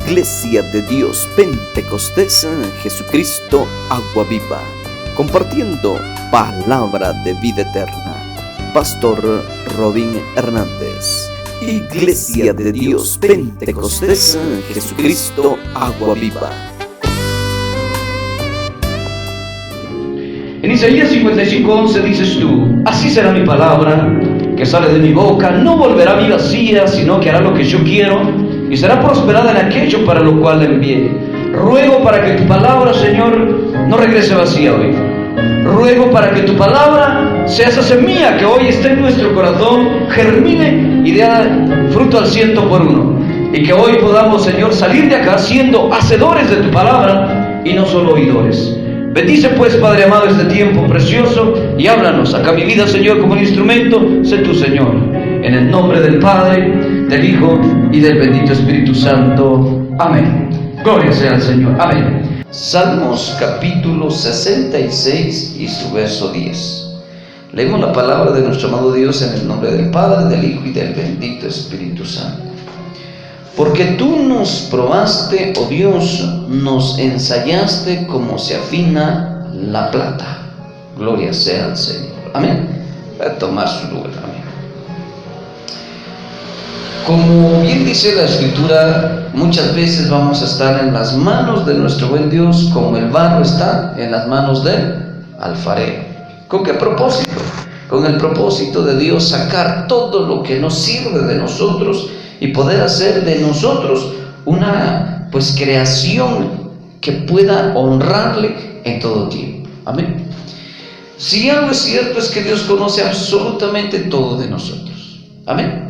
Iglesia de Dios Pentecostés Jesucristo Agua Viva, compartiendo palabra de vida eterna. Pastor Robin Hernández. Iglesia de Dios Pentecostés Jesucristo Agua Viva. En Isaías 55:11 dices tú: así será mi palabra que sale de mi boca, no volverá a mí vacía, sino que hará lo que yo quiero y será prosperada en aquello para lo cual la envié. Ruego para que tu palabra, Señor, no regrese vacía hoy. Ruego para que tu palabra sea esa semilla que hoy está en nuestro corazón, germine y dé fruto al 100%. Y que hoy podamos, Señor, salir de acá siendo hacedores de tu palabra y no solo oidores. Bendice pues, Padre amado, este tiempo precioso y háblanos. Acá mi vida, Señor, como un instrumento, sé tú, Señor. En el nombre del Padre, del Hijo y del bendito Espíritu Santo. Amén. Gloria sea al Señor. Amén. Salmos capítulo 66 y su verso 10. Leemos la palabra de nuestro amado Dios en el nombre del Padre, del Hijo y del bendito Espíritu Santo. Porque tú nos probaste, oh Dios, nos ensayaste como se afina la plata. Gloria sea al Señor. Amén. Voy a tomar su lugar. Amén. Como bien dice la Escritura, muchas veces vamos a estar en las manos de nuestro buen Dios como el barro está en las manos del alfarero. ¿Con qué propósito? Con el propósito de Dios sacar todo lo que nos sirve de nosotros y poder hacer de nosotros una creación que pueda honrarle en todo tiempo. Amén. Si algo es cierto es que Dios conoce absolutamente todo de nosotros. Amén.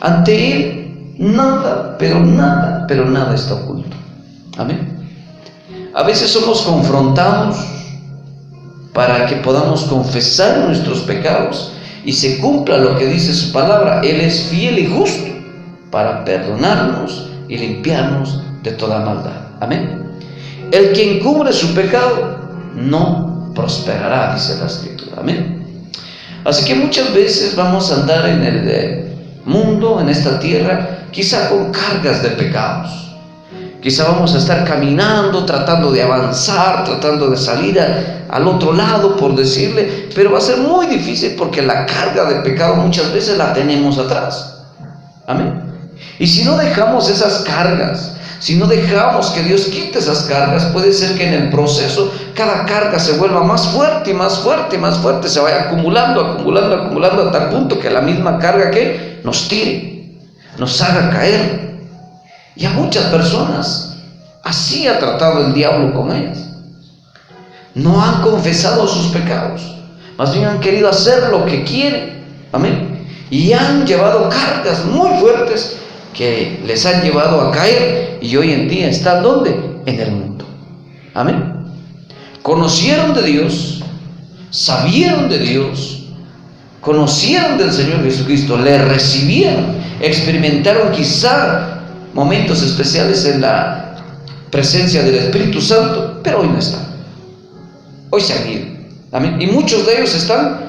Ante Él nada, pero nada está oculto. Amén. A veces somos confrontados para que podamos confesar nuestros pecados y se cumpla lo que dice su palabra. Él es fiel y justo para perdonarnos y limpiarnos de toda maldad. Amén. El que encubre su pecado no prosperará, dice la Escritura. Amén. Así que muchas veces vamos a andar en el mundo, en esta tierra, quizá con cargas de pecados. Quizá vamos a estar caminando, tratando de avanzar, tratando de salir al otro lado, por decirle, pero va a ser muy difícil porque la carga de pecado muchas veces la tenemos atrás. Amén. Y si no dejamos esas cargas, si no dejamos que Dios quite esas cargas, puede ser que en el proceso cada carga se vuelva más fuerte y más fuerte y más fuerte, se vaya acumulando hasta el punto que la misma carga que nos tire, nos haga caer. Y a muchas personas así ha tratado el diablo con ellas. No han confesado sus pecados, más bien han querido hacer lo que quieren. Amén. Y han llevado cargas muy fuertes que les han llevado a caer y hoy en día están ¿dónde? En el mundo. Amén. Conocieron de Dios, sabieron de Dios, conocieron del Señor Jesucristo, le recibieron, experimentaron quizá momentos especiales en la presencia del Espíritu Santo, pero hoy no están. Hoy se han ido. Amén. Y muchos de ellos están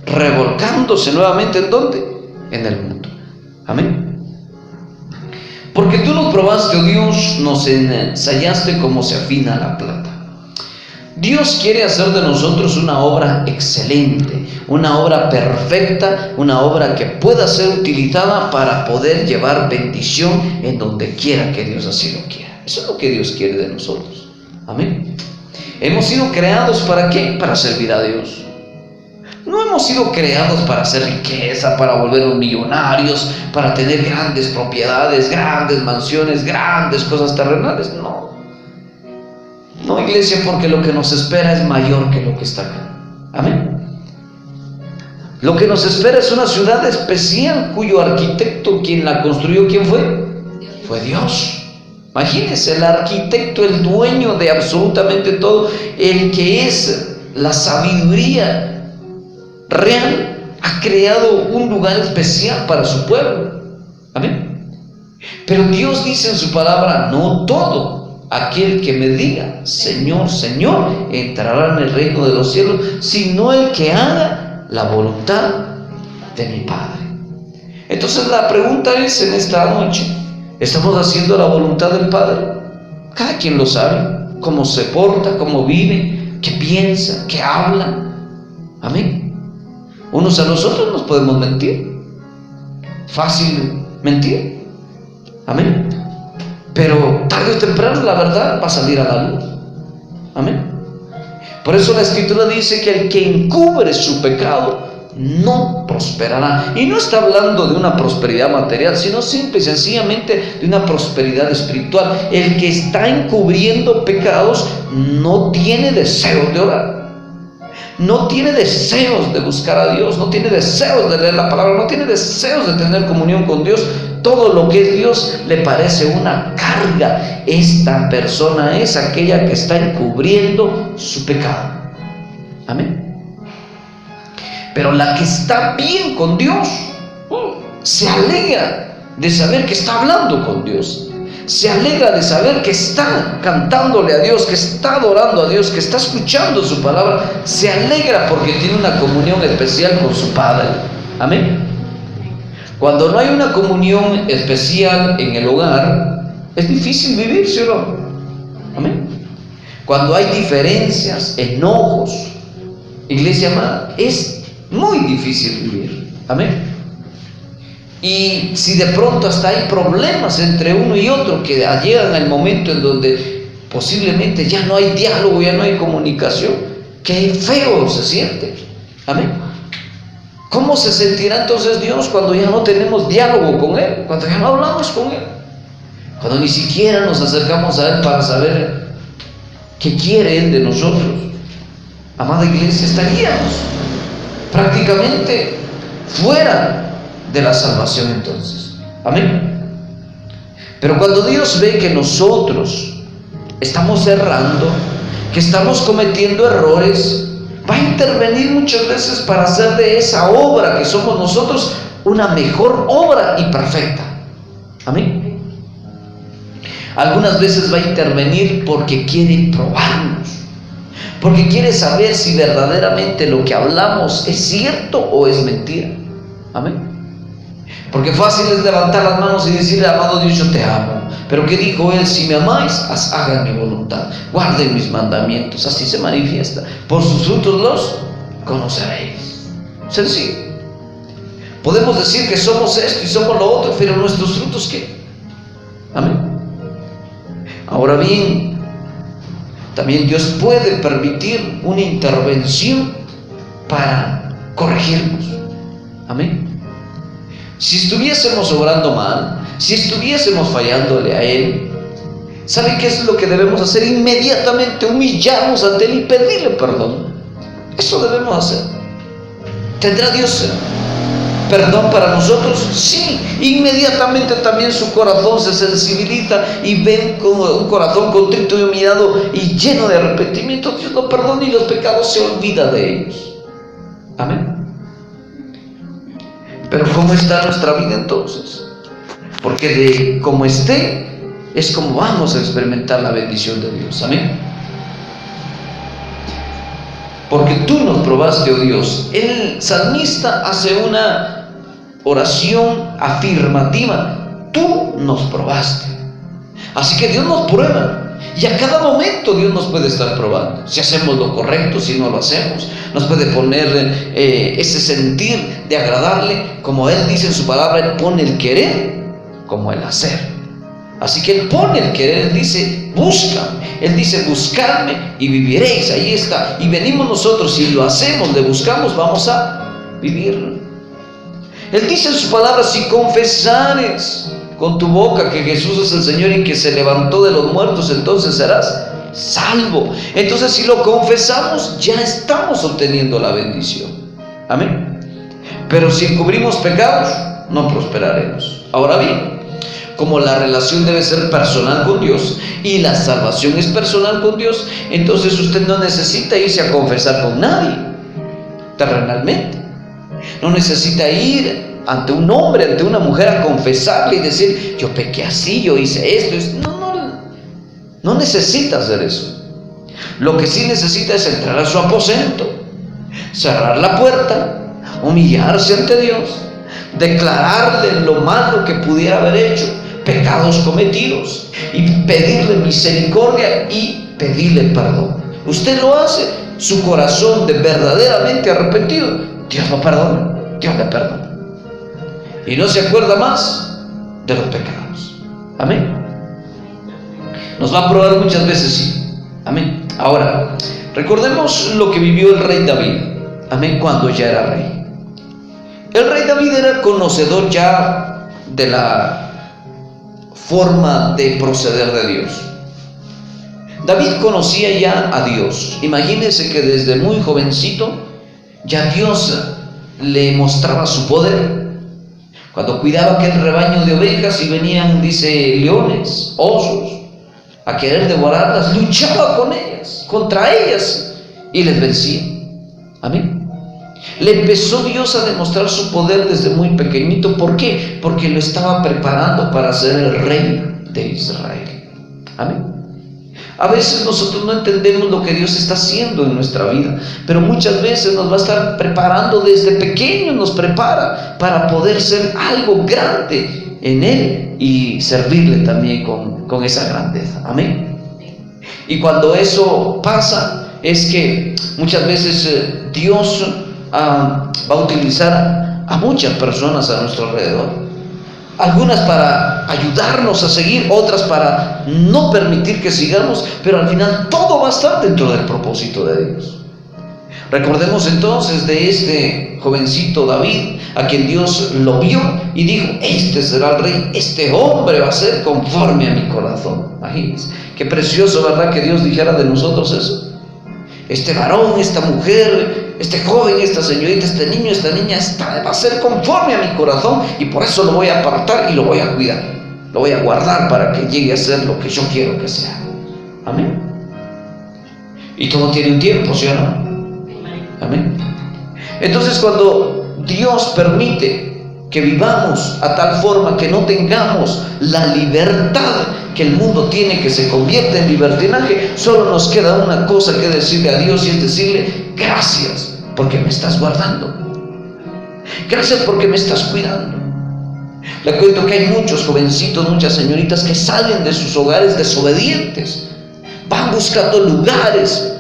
revolcándose nuevamente ¿en dónde? En el mundo. Amén. Porque tú nos probaste, oh Dios, nos ensayaste como se afina la plata. Dios quiere hacer de nosotros una obra excelente, una obra perfecta, una obra que pueda ser utilizada para poder llevar bendición en donde quiera que Dios así lo quiera. Eso es lo que Dios quiere de nosotros. Amén. Hemos sido creados ¿para qué? Para servir a Dios. No hemos sido creados para hacer riqueza, para volvernos millonarios, para tener grandes propiedades, grandes mansiones, grandes cosas terrenales. No, iglesia, porque lo que nos espera es mayor que lo que está acá. Amén. Lo que nos espera es una ciudad especial cuyo arquitecto, quien la construyó, ¿quién fue? Fue Dios. Imagínense, el arquitecto, el dueño de absolutamente todo, el que es la sabiduría real, ha creado un lugar especial para su pueblo. Amén. Pero Dios dice en su palabra: no todo aquel que me diga Señor, Señor, entrará en el reino de los cielos, sino el que haga la voluntad de mi Padre. Entonces la pregunta es en esta noche: ¿Estamos haciendo la voluntad del Padre? Cada quien lo sabe, cómo se porta, cómo vive, qué piensa, qué habla. Amén. Unos a los otros nos podemos mentir. Fácil mentir. Amén. Pero tarde o temprano la verdad va a salir a la luz. Amén. Por eso la Escritura dice que el que encubre su pecado no prosperará. Y no está hablando de una prosperidad material, sino simple y sencillamente de una prosperidad espiritual. El que está encubriendo pecados no tiene deseos de orar, no tiene deseos de buscar a Dios, no tiene deseos de leer la palabra, no tiene deseos de tener comunión con Dios. Todo lo que es Dios le parece una carga. Esta persona es aquella que está encubriendo su pecado. Amén. Pero la que está bien con Dios se alegra de saber que está hablando con Dios, se alegra de saber que está cantándole a Dios, que está adorando a Dios, que está escuchando su palabra. Se alegra porque tiene una comunión especial con su Padre. Amén. Cuando no hay una comunión especial en el hogar, es difícil vivir, ¿sí o no? Amén. Cuando hay diferencias, enojos, iglesia amada, es muy difícil vivir. Amén. Y si de pronto hasta hay problemas entre uno y otro, que llegan al momento en donde posiblemente ya no hay diálogo, ya no hay comunicación, qué feo se siente. Amén. ¿Cómo se sentirá entonces Dios cuando ya no tenemos diálogo con Él? Cuando ya no hablamos con Él, cuando ni siquiera nos acercamos a Él para saber qué quiere Él de nosotros. Amada iglesia, estaríamos prácticamente fuera de la salvación entonces. Amén. Pero cuando Dios ve que nosotros estamos errando, que estamos cometiendo errores, va a intervenir muchas veces para hacer de esa obra que somos nosotros una mejor obra y perfecta. Amén. Algunas veces va a intervenir porque quiere probarnos, porque quiere saber si verdaderamente lo que hablamos es cierto o es mentira. Amén. Porque fácil es levantar las manos y decirle: amado Dios, yo te amo. Pero ¿qué dijo Él? Si me amáis, hagan mi voluntad, guarden mis mandamientos. Así se manifiesta. Por sus frutos los conoceréis. Sencillo. Podemos decir que somos esto y somos lo otro, pero nuestros frutos, ¿qué? Amén. Ahora bien, también Dios puede permitir una intervención para corregirnos. Amén. Si estuviésemos obrando mal, si estuviésemos fallándole a Él, ¿sabe qué es lo que debemos hacer? Inmediatamente humillarnos ante Él y pedirle perdón. Eso debemos hacer. ¿Tendrá Dios perdón para nosotros? Sí. Inmediatamente también su corazón se sensibiliza y ven con un corazón contrito y humillado y lleno de arrepentimiento. Dios lo perdona y los pecados se olvidan de ellos. Amén. Pero ¿cómo está nuestra vida entonces? Porque de cómo esté es como vamos a experimentar la bendición de Dios. Amén. Porque tú nos probaste, oh Dios. El salmista hace una oración afirmativa: tú nos probaste. Así que Dios nos prueba. Y a cada momento Dios nos puede estar probando. Si hacemos lo correcto, si no lo hacemos. Nos puede poner ese sentir de agradarle. Como Él dice en su palabra, Él pone el querer como el hacer. Así que Él pone el querer. Él dice: búscame. Él dice: buscadme y viviréis. Ahí está. Y venimos nosotros y lo hacemos, le buscamos, vamos a vivir. Él dice en su palabra: si confesares con tu boca que Jesús es el Señor y que se levantó de los muertos, entonces serás salvo. Entonces, si lo confesamos, ya estamos obteniendo la bendición. Amén. Pero si encubrimos pecados, no prosperaremos. Ahora bien, como la relación debe ser personal con Dios y la salvación es personal con Dios, entonces usted no necesita irse a confesar con nadie terrenalmente. No necesita ir ante un hombre, ante una mujer a confesarle y decir: yo pequé así, yo hice esto. No necesita hacer eso. Lo que sí necesita es entrar a su aposento, cerrar la puerta, humillarse ante Dios, declararle lo malo que pudiera haber hecho, pecados cometidos y pedirle misericordia y pedirle perdón. Usted lo hace, su corazón de verdaderamente arrepentido, Dios lo perdona, Dios le perdona y no se acuerda más de los pecados. Amén. Nos va a probar muchas veces, sí. Amén. Ahora, recordemos lo que vivió el rey David. Amén. Cuando ya era rey. El rey David era conocedor ya de la forma de proceder de Dios. David conocía ya a Dios. Imagínense que desde muy jovencito ya Dios le mostraba su poder. Cuando cuidaba aquel rebaño de ovejas y venían, dice, leones, osos, a querer devorarlas, luchaba con ellas, contra ellas, y les vencía. Amén. Le empezó Dios a demostrar su poder desde muy pequeñito. ¿Por qué? Porque lo estaba preparando para ser el rey de Israel. Amén. A veces nosotros no entendemos lo que Dios está haciendo en nuestra vida, pero muchas veces nos va a estar preparando desde pequeño, nos prepara para poder ser algo grande en Él y servirle también con esa grandeza. Amén. Y cuando eso pasa, es que muchas veces Dios va a utilizar a muchas personas a nuestro alrededor. Algunas para ayudarnos a seguir, otras para no permitir que sigamos, pero al final todo va a estar dentro del propósito de Dios. Recordemos entonces de este jovencito David, a quien Dios lo vio y dijo: este será el rey, este hombre va a ser conforme a mi corazón. Imagínense, qué precioso, ¿verdad?, que Dios dijera de nosotros eso. Este varón, esta mujer, este joven, esta señorita, este niño, esta niña, va a ser conforme a mi corazón, y por eso lo voy a apartar y lo voy a cuidar, lo voy a guardar para que llegue a ser lo que yo quiero que sea. Amén. Y todo tiene un tiempo, ¿sí o no? Amén. Entonces, cuando Dios permite que vivamos a tal forma que no tengamos la libertad que el mundo tiene, que se convierte en libertinaje, solo nos queda una cosa que decirle a Dios, y es decirle: gracias porque me estás guardando, gracias porque me estás cuidando. Le cuento que hay muchos jovencitos, muchas señoritas que salen de sus hogares desobedientes, van buscando lugares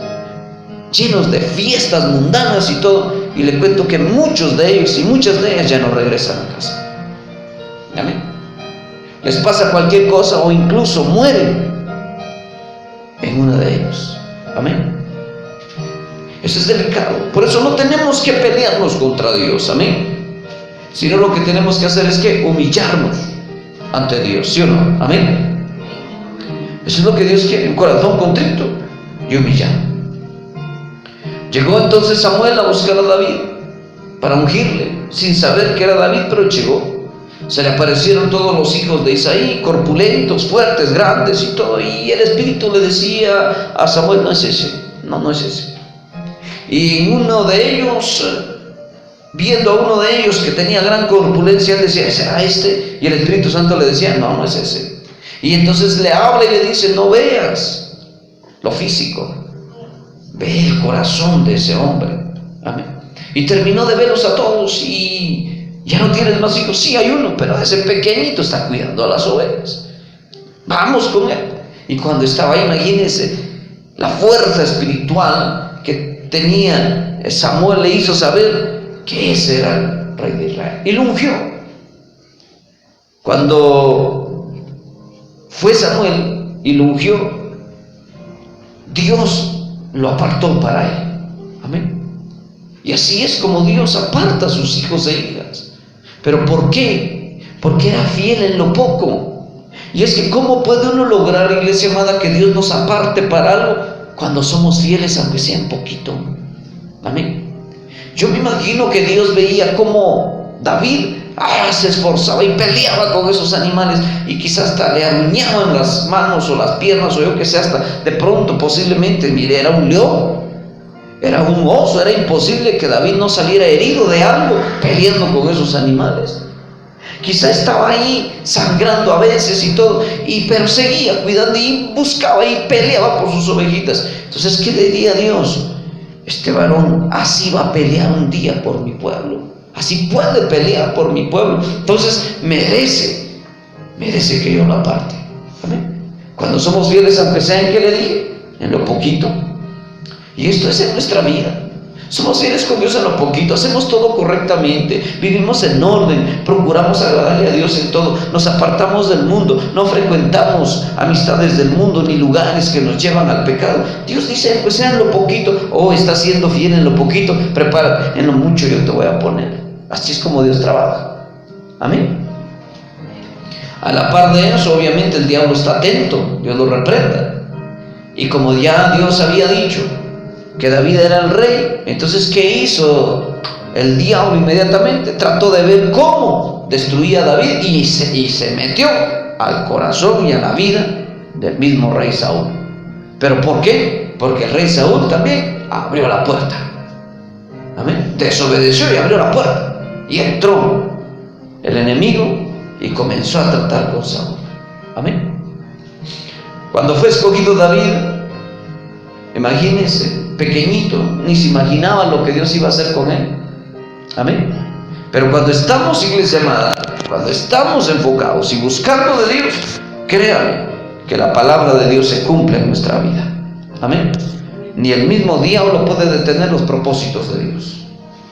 llenos de fiestas mundanas y todo, y le cuento que muchos de ellos y muchas de ellas ya no regresan a casa. Amén. Les pasa cualquier cosa o incluso mueren en uno de ellos. Amén. Eso es delicado. Por eso no tenemos que pelearnos contra Dios. Amén. Sino lo que tenemos que hacer es que humillarnos ante Dios. ¿Sí o no? Amén. Eso es lo que Dios quiere, un corazón contrito y humillado. Llegó entonces Samuel a buscar a David para ungirle, sin saber que era David, pero llegó. Se le aparecieron todos los hijos de Isaí, corpulentos, fuertes, grandes y todo, y el Espíritu le decía a Samuel: no es ese, no es ese. Y uno de ellos, viendo a uno de ellos que tenía gran corpulencia, él decía: ¿será este? Y el Espíritu Santo le decía: no es ese. Y entonces le habla y le dice: no veas lo físico, ve el corazón de ese hombre. Amén. Y terminó de verlos a todos, y ya no tienes más hijos. Sí, hay uno, pero ese pequeñito está cuidando a las ovejas. Vamos con él. Y cuando estaba ahí, imagínense la fuerza espiritual que tenía Samuel, le hizo saber que ese era el rey de Israel, y lo ungió. Cuando fue Samuel y lo ungió, Dios lo apartó para él. Amén. Y así es como Dios aparta a sus hijos e hijas. ¿Pero por qué? Porque era fiel en lo poco. Y es que ¿cómo puede uno lograr, iglesia amada, que Dios nos aparte para algo cuando somos fieles aunque sea un poquito? Amén. Yo me imagino que Dios veía cómo David se esforzaba y peleaba con esos animales, y quizás hasta le aruñaban las manos o las piernas, o yo que sé, hasta de pronto posiblemente, mire, era un león, era un oso, era imposible que David no saliera herido de algo peleando con esos animales. Quizá estaba ahí sangrando a veces y todo, pero seguía cuidando y buscaba y peleaba por sus ovejitas. Entonces, ¿qué le diría a Dios? Este varón así va a pelear un día por mi pueblo, así puede pelear por mi pueblo, entonces merece merece que yo lo aparte. Amén. Cuando somos fieles, aunque sea en, ¿qué le dije? En lo poquito. Y esto es en nuestra vida. Somos fieles con Dios en lo poquito, hacemos todo correctamente, vivimos en orden, procuramos agradarle a Dios en todo, nos apartamos del mundo, no frecuentamos amistades del mundo ni lugares que nos llevan al pecado. Dios dice, pues sea en lo poquito, estás siendo fiel en lo poquito, prepárate, en lo mucho yo te voy a poner. Así es como Dios trabaja. Amén. A la par de eso, obviamente el diablo está atento, Dios lo reprenda. Y como ya Dios había dicho que David era el rey, entonces ¿qué hizo el diablo inmediatamente? Trató de ver cómo destruía a David y se metió al corazón y a la vida del mismo rey Saúl. ¿Pero por qué? Porque el rey Saúl también abrió la puerta. Amén. Desobedeció y abrió la puerta. Y entró el enemigo y comenzó a tratar con Saúl. Amén. Cuando fue escogido David, imagínense, pequeñito, ni se imaginaba lo que Dios iba a hacer con él. Amén. Pero cuando estamos, iglesia amada, cuando estamos enfocados y buscando de Dios, créanme que la palabra de Dios se cumple en nuestra vida. Amén. Ni el mismo diablo puede detener los propósitos de Dios.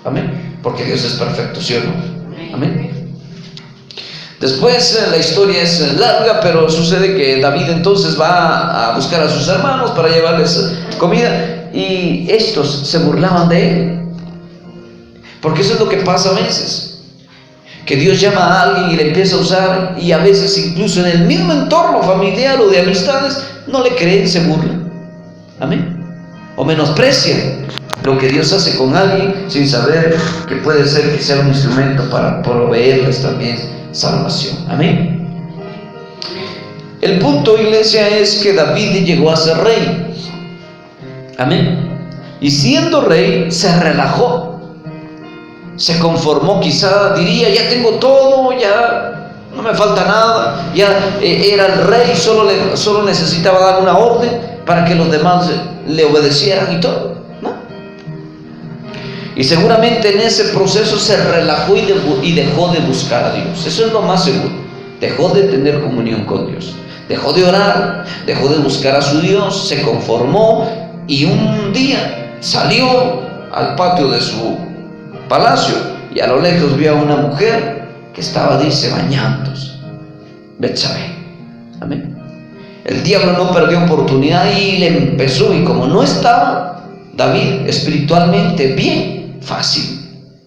Amén. Porque Dios es perfecto, ¿sí o no? Amén. Después la historia es larga, pero sucede que David entonces va a buscar a sus hermanos para llevarles comida, y estos se burlaban de él. Porque eso es lo que pasa a veces, que Dios llama a alguien y le empieza a usar, y a veces incluso en el mismo entorno familiar o de amistades no le creen, se burlan. Amén. O menosprecian lo que Dios hace con alguien sin saber que puede ser que sea un instrumento para proveerles también salvación. Amén. El punto, iglesia, es que David llegó a ser rey. Amén. Y siendo rey se relajó, se conformó, quizá diría, ya tengo todo, ya no me falta nada, ya era el rey, solo necesitaba dar una orden para que los demás le obedecieran y todo, ¿no? Y seguramente en ese proceso se relajó y dejó de buscar a Dios. Eso es lo más seguro. Dejó de tener comunión con Dios, dejó de orar, dejó de buscar a su Dios, se conformó, y un día salió al patio de su palacio y a lo lejos vio a una mujer que estaba, dice, bañándose. Betsabé. Amén. El diablo no perdió oportunidad y le empezó, y como no estaba David espiritualmente bien, fácil,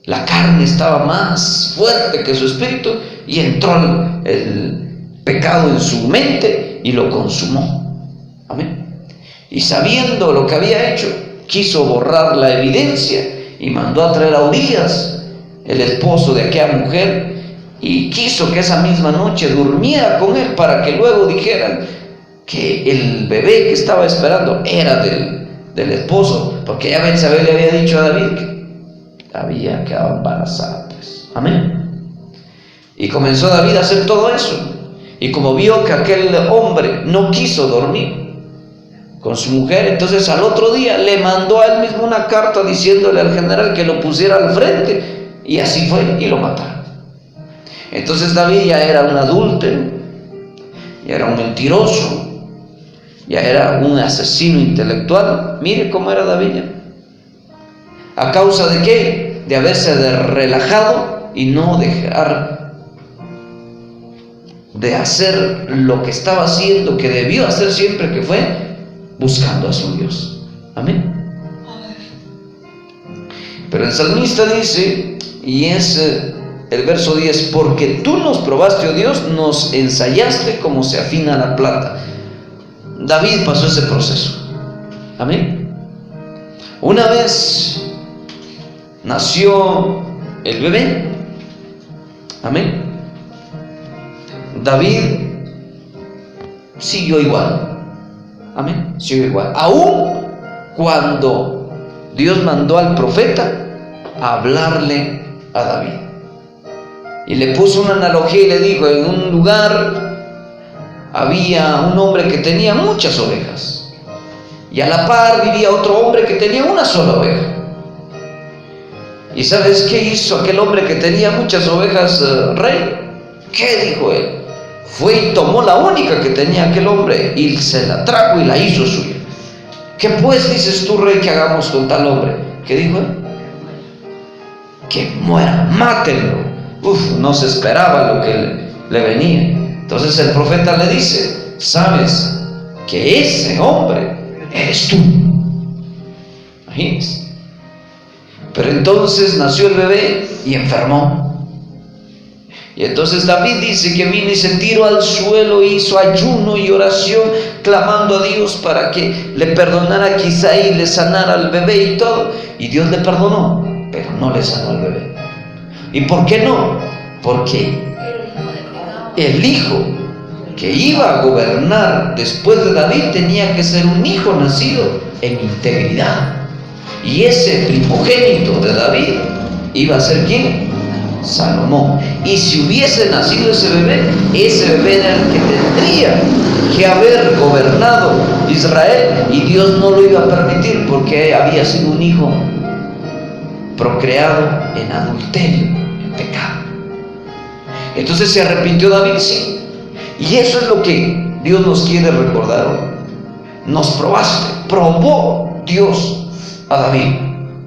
la carne estaba más fuerte que su espíritu, y entró el pecado en su mente y lo consumó. Amén. Y sabiendo lo que había hecho, quiso borrar la evidencia y mandó a traer a Urías, el esposo de aquella mujer, y quiso que esa misma noche durmiera con él para que luego dijeran que el bebé que estaba esperando era del esposo, porque ya Betsabé le había dicho a David que había quedado embarazada, pues. Amén. Y comenzó David a hacer todo eso, y como vio que aquel hombre no quiso dormir con su mujer, entonces al otro día le mandó a él mismo una carta diciéndole al general que lo pusiera al frente, y así fue, y lo mataron. Entonces David ya era un adúltero, ya era un mentiroso, ya era un asesino intelectual. Mire cómo era David ya. ¿A causa de qué? De haberse relajado y no dejar de hacer lo que estaba haciendo, que debió hacer siempre, que fue buscando a su Dios. Amén. Pero el salmista dice, y es el verso 10, porque tú nos probaste, oh Dios, nos ensayaste como se afina la plata. David pasó ese proceso. Amén. Una vez nació el bebé. Amén. David siguió igual. Amén. Siguió igual. Aún cuando Dios mandó al profeta a hablarle a David. Y le puso una analogía y le dijo, en un lugar había un hombre que tenía muchas ovejas, y a la par vivía otro hombre que tenía una sola oveja. ¿Y sabes qué hizo aquel hombre que tenía muchas ovejas, rey? ¿Qué dijo él? fue y tomó la única que tenía aquel hombre y se la trajo y la hizo suya. ¿Qué pues dices tú, rey, que hagamos con tal hombre? ¿Qué dijo él? Que muera, mátenlo. No se esperaba lo que le venía. Entonces el profeta le dice: sabes que ese hombre eres tú. Imagínense. Pero entonces nació el bebé y enfermó. Y entonces David dice que vino y se tiró al suelo, hizo ayuno y oración, clamando a Dios para que le perdonara quizá y le sanara al bebé y todo. Y Dios le perdonó, pero no le sanó al bebé. ¿Y por qué no? Porque el hijo que iba a gobernar después de David tenía que ser un hijo nacido en integridad. Y ese primogénito de David iba a ser ¿quién? Salomón. Y si hubiese nacido ese bebé era el que tendría que haber gobernado Israel, y Dios no lo iba a permitir porque había sido un hijo procreado en adulterio, en pecado. Entonces se arrepintió David, sí. Y eso es lo que Dios nos quiere recordar hoy. Nos probaste, probó Dios a David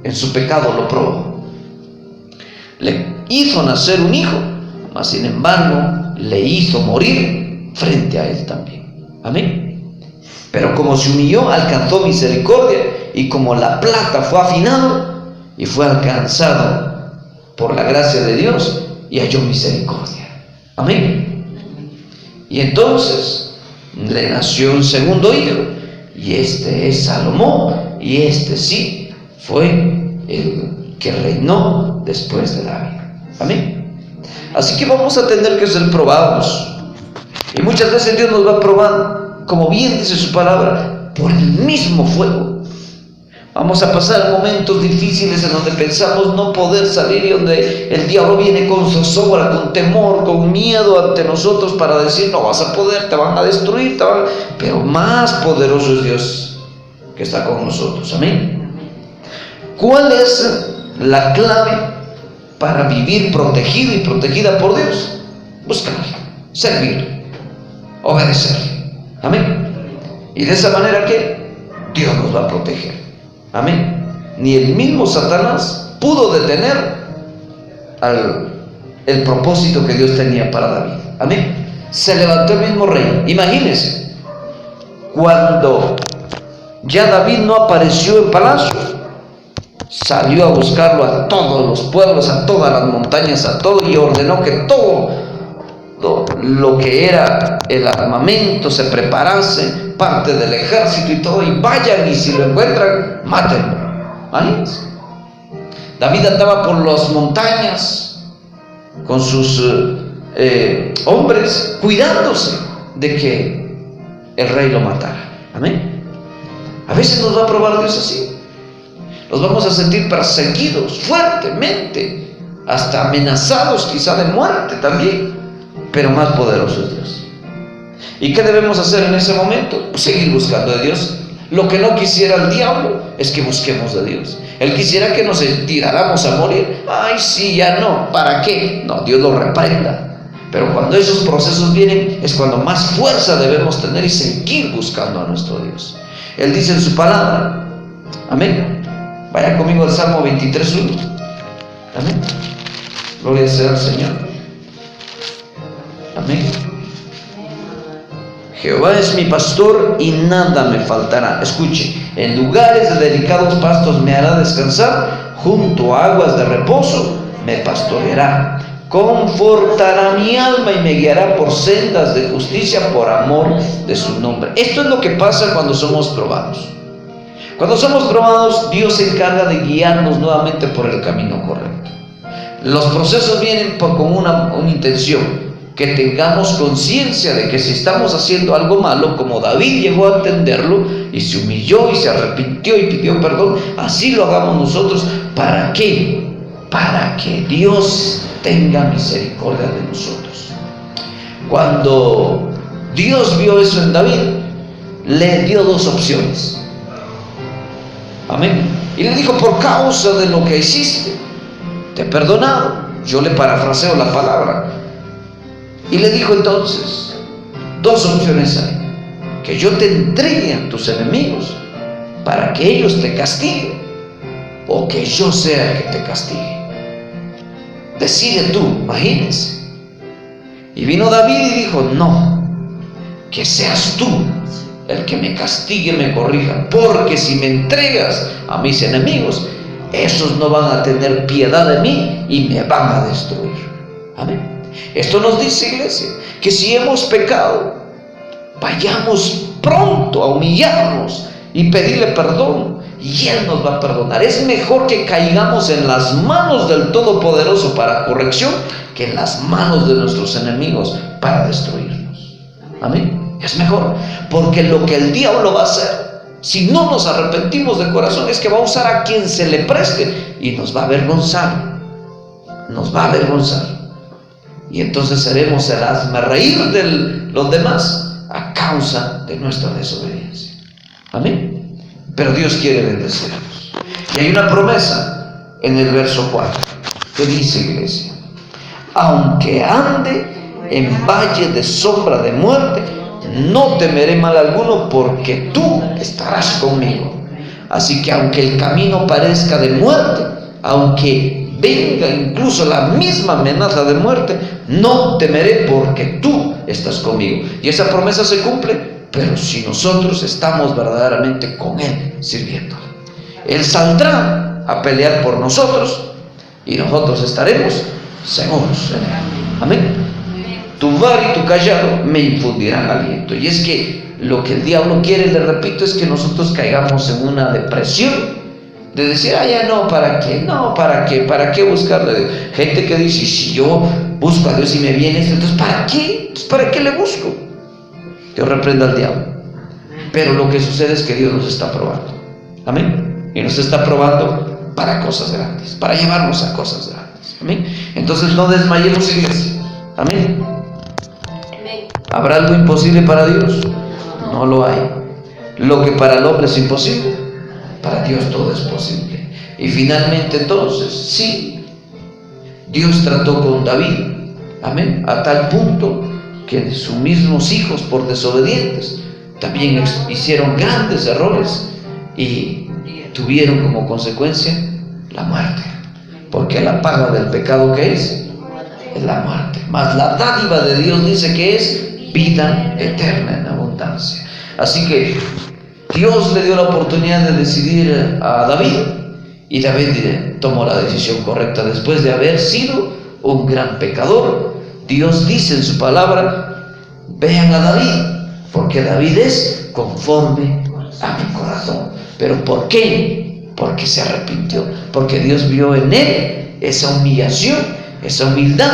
en su pecado, lo probó. Le hizo nacer un hijo, mas sin embargo le hizo morir frente a él también. Amén. Pero como se humilló, alcanzó misericordia, y como la plata fue afinado y fue alcanzado por la gracia de Dios, y halló misericordia. Amén. Y entonces le nació un segundo hijo, y este es Salomón, y este sí fue el que reinó después de David. Amén. Así que vamos a tener que ser probados, y muchas veces Dios nos va a probar, como bien dice su palabra, por el mismo fuego. Vamos a pasar momentos difíciles en donde pensamos no poder salir, y donde el diablo viene con zozobra, con temor, con miedo ante nosotros para decir: no vas a poder, te van a destruir, pero más poderoso es Dios que está con nosotros. Amén. ¿Cuál es la clave para vivir protegido y protegida por Dios? Buscarle, servirle, obedecerle. Amén. Y de esa manera que Dios nos va a proteger. Amén. Ni el mismo Satanás pudo detener el propósito que Dios tenía para David. Amén. Se levantó el mismo rey. Imagínense, cuando ya David no apareció en palacio, salió a buscarlo a todos los pueblos, a todas las montañas, a todo, y ordenó que todo lo que era el armamento se preparase, parte del ejército y todo, y vayan, y si lo encuentran, mátenlo. ¿Vale? David andaba por las montañas con sus hombres, cuidándose de que el rey lo matara. Amén. A veces nos va a probar Dios así. Nos vamos a sentir perseguidos fuertemente, hasta amenazados quizá de muerte también, pero más poderoso es Dios. ¿Y qué debemos hacer en ese momento? Pues seguir buscando de Dios. Lo que no quisiera el diablo es que busquemos de Dios. Él quisiera que nos tiráramos a morir. Ay, sí, ya no, ¿para qué? No, Dios lo reprenda. Pero cuando esos procesos vienen, es cuando más fuerza debemos tener y seguir buscando a nuestro Dios. Él dice en su palabra, amén. Vaya conmigo al Salmo 23:1. Amén. Gloria sea al Señor. Amén. Jehová es mi pastor y nada me faltará. Escuche: en lugares de delicados pastos me hará descansar, junto a aguas de reposo me pastoreará. Confortará mi alma y me guiará por sendas de justicia por amor de su nombre. Esto es lo que pasa cuando somos probados. Cuando somos probados, Dios se encarga de guiarnos nuevamente por el camino correcto. Los procesos vienen con una intención: que tengamos conciencia de que si estamos haciendo algo malo, como David llegó a entenderlo y se humilló y se arrepintió y pidió perdón, así lo hagamos nosotros. ¿Para qué? Para que Dios tenga misericordia de nosotros. Cuando Dios vio eso en David, le dio dos opciones. Amén. Y le dijo: por causa de lo que hiciste, te he perdonado. Yo le parafraseo la palabra. Y le dijo entonces: Dos opciones hay: que yo te entregue a tus enemigos para que ellos te castiguen, o que yo sea el que te castigue. Decide tú, imagínense. Y vino David y dijo: no, que seas tú el que me castigue, me corrija, porque si me entregas a mis enemigos, esos no van a tener piedad de mí y me van a destruir. Amén. Esto nos dice, iglesia, que si hemos pecado, vayamos pronto a humillarnos y pedirle perdón, y Él nos va a perdonar. Es mejor que caigamos en las manos del Todopoderoso para corrección, que en las manos de nuestros enemigos para destruirnos. Amén. Es mejor, porque lo que el diablo va a hacer, si no nos arrepentimos de corazón, es que va a usar a quien se le preste y nos va a avergonzar. Nos va a avergonzar. Y entonces seremos el hazmerreír de los demás a causa de nuestra desobediencia. Amén. Pero Dios quiere bendecirnos. Y hay una promesa en el verso 4 que dice, iglesia: aunque ande en valle de sombra de muerte, no temeré mal alguno, porque tú estarás conmigo. Así que aunque el camino parezca de muerte, aunque venga incluso la misma amenaza de muerte, no temeré, porque tú estás conmigo. Y esa promesa se cumple, pero si nosotros estamos verdaderamente con Él, sirviéndole. Él saldrá a pelear por nosotros y nosotros estaremos seguros en Él. Amén. Tu vara y tu callado me infundirán aliento. Y es que lo que el diablo quiere, le repito, es que nosotros caigamos en una depresión de decir: ya no, ¿para qué? No, ¿para qué? ¿Para qué buscarle? Gente que dice: si yo busco a Dios y me viene esto, entonces ¿para qué? Entonces, ¿para qué le busco? Dios reprenda al diablo. Pero lo que sucede es que Dios nos está probando. Amén. Y nos está probando para cosas grandes, para llevarnos a cosas grandes. Amén. Entonces no desmayemos, iglesia. Amén. ¿Habrá algo imposible para Dios? No lo hay. Lo que para el hombre es imposible, para Dios todo es posible. Y finalmente, entonces, sí, Dios trató con David, amén, a tal punto que sus mismos hijos, por desobedientes, también hicieron grandes errores y tuvieron como consecuencia la muerte. Porque la paga del pecado, ¿qué es? Es la muerte. Mas la dádiva de Dios dice que es vida eterna en abundancia. Así que Dios le dio la oportunidad de decidir a David, y David tomó la decisión correcta después de haber sido un gran pecador. Dios dice en su palabra: vean a David, porque David es conforme a mi corazón. ¿Pero por qué? Porque se arrepintió, porque Dios vio en él esa humillación, esa humildad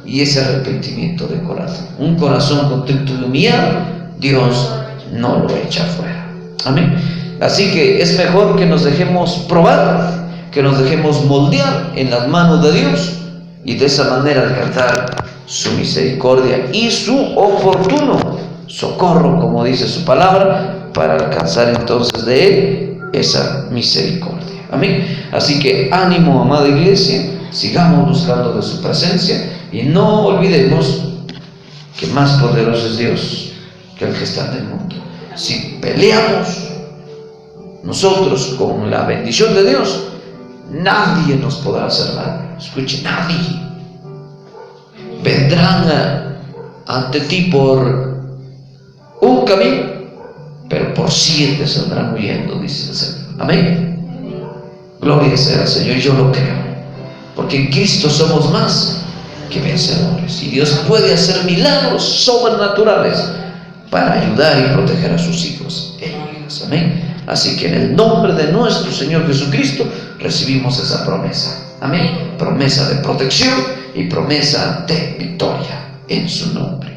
y ese arrepentimiento de corazón. Un corazón contrito y humillado, Dios no lo echa fuera. Amén. Así que es mejor que nos dejemos probar, que nos dejemos moldear en las manos de Dios, y de esa manera alcanzar su misericordia y su oportuno socorro, como dice su palabra, para alcanzar entonces de Él esa misericordia. Amén. Así que ánimo, amada iglesia, sigamos buscando de su presencia y no olvidemos que más poderoso es Dios que el que está en el mundo. Si peleamos nosotros con la bendición de Dios, nadie nos podrá hacer mal. Escuche, nadie. Vendrán ante ti por un camino, pero por 7 saldrán huyendo, dice el Señor. Amén. Gloria sea al Señor, yo lo creo, porque en Cristo somos más que vencedores, y Dios puede hacer milagros sobrenaturales para ayudar y proteger a sus hijos e hijas. Amén. Así que en el nombre de nuestro Señor Jesucristo recibimos esa promesa. Amén. Promesa de protección y promesa de victoria en su nombre.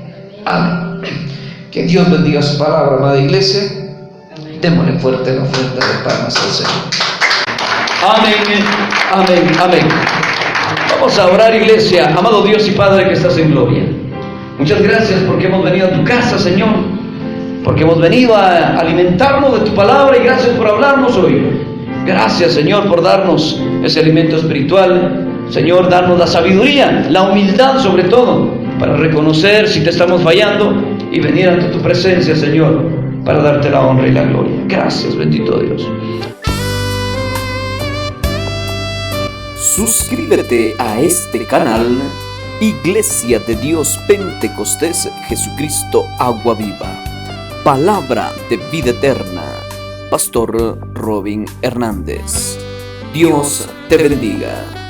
Amén. Que Dios bendiga su palabra, amada iglesia. Démosle fuerte la ofrenda de palmas al Señor. Amén, amén, amén. Vamos a orar, iglesia. Amado Dios y Padre que estás en gloria, muchas gracias porque hemos venido a tu casa, Señor, porque hemos venido a alimentarnos de tu palabra, y gracias por hablarnos hoy. Gracias, Señor, por darnos ese alimento espiritual. Señor, darnos la sabiduría, la humildad sobre todo, para reconocer si te estamos fallando y venir ante tu presencia, Señor, para darte la honra y la gloria. Gracias, bendito Dios. Suscríbete a este canal, Iglesia de Dios Pentecostés Jesucristo Agua Viva, palabra de vida eterna. Pastor Robin Hernández. Dios te bendiga.